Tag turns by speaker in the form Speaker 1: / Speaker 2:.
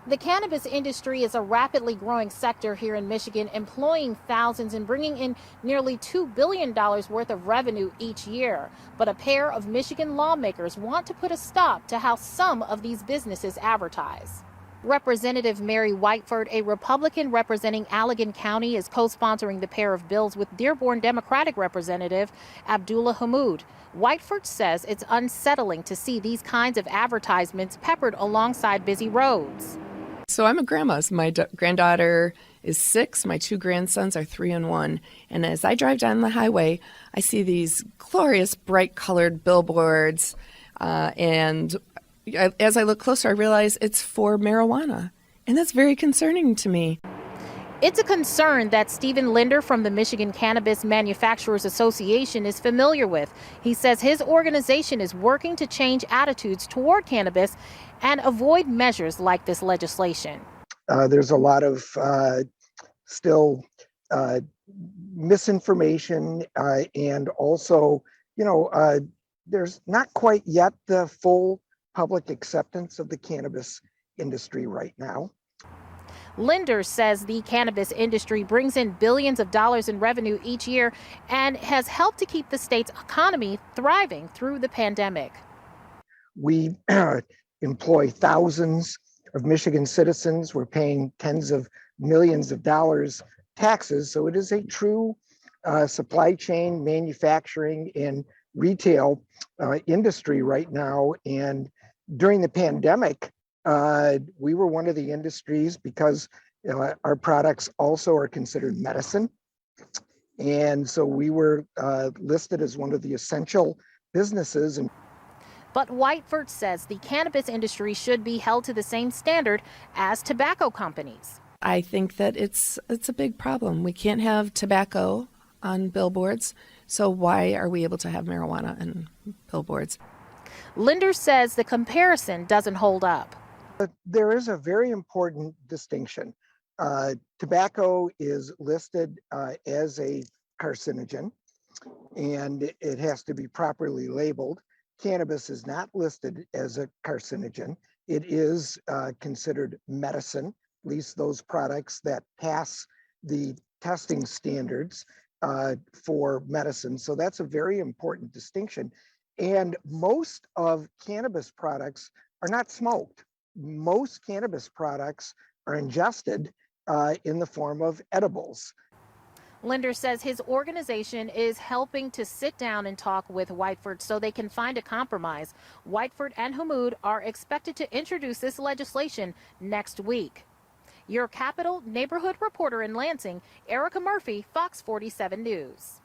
Speaker 1: The cannabis industry is a rapidly growing sector here in Michigan, employing thousands and bringing in nearly $2 billion worth of revenue each year. But a pair of Michigan lawmakers want to put a stop to how some of these businesses advertise. Representative Mary Whiteford, a Republican representing Allegan County, is co-sponsoring the pair of bills with Dearborn Democratic Representative Abdullah Hammoud. Whiteford says it's unsettling to see these kinds of advertisements peppered alongside busy roads.
Speaker 2: So I'm a grandma. My granddaughter is 6. My 2 grandsons are 3 and 1. And as I drive down the highway, I see these glorious, bright-colored billboards. As I look closer, I realize it's for marijuana. And that's very concerning to me.
Speaker 1: It's a concern that Stephen Linder from the Michigan Cannabis Manufacturers Association is familiar with. He says his organization is working to change attitudes toward cannabis and avoid measures like this legislation.
Speaker 3: There's a lot of still misinformation and also, there's not quite yet the full public acceptance of the cannabis industry right now.
Speaker 1: Linder says the cannabis industry brings in billions of dollars in revenue each year and has helped to keep the state's economy thriving through the pandemic.
Speaker 3: We employ thousands of Michigan citizens. We're paying tens of millions of dollars taxes. So it is a true supply chain, manufacturing, and retail industry right now. And during the pandemic, we were one of the industries because our products also are considered medicine. And so we were listed as one of the essential businesses.
Speaker 1: But Whiteford says the cannabis industry should be held to the same standard as tobacco companies.
Speaker 2: I think that it's a big problem. We can't have tobacco on billboards, so why are we able to have marijuana on billboards?
Speaker 1: Linder says the comparison doesn't hold up.
Speaker 3: But there is a very important distinction. Tobacco is listed as a carcinogen, and it has to be properly labeled. Cannabis is not listed as a carcinogen. It is considered medicine, at least those products that pass the testing standards for medicine. So that's a very important distinction. And most of cannabis products are not smoked. Most cannabis products are ingested in the form of edibles.
Speaker 1: Linder says his organization is helping to sit down and talk with Whiteford so they can find a compromise. Whiteford and Hammoud are expected to introduce this legislation next week. Your Capital neighborhood reporter in Lansing, Erica Murphy, Fox 47 News.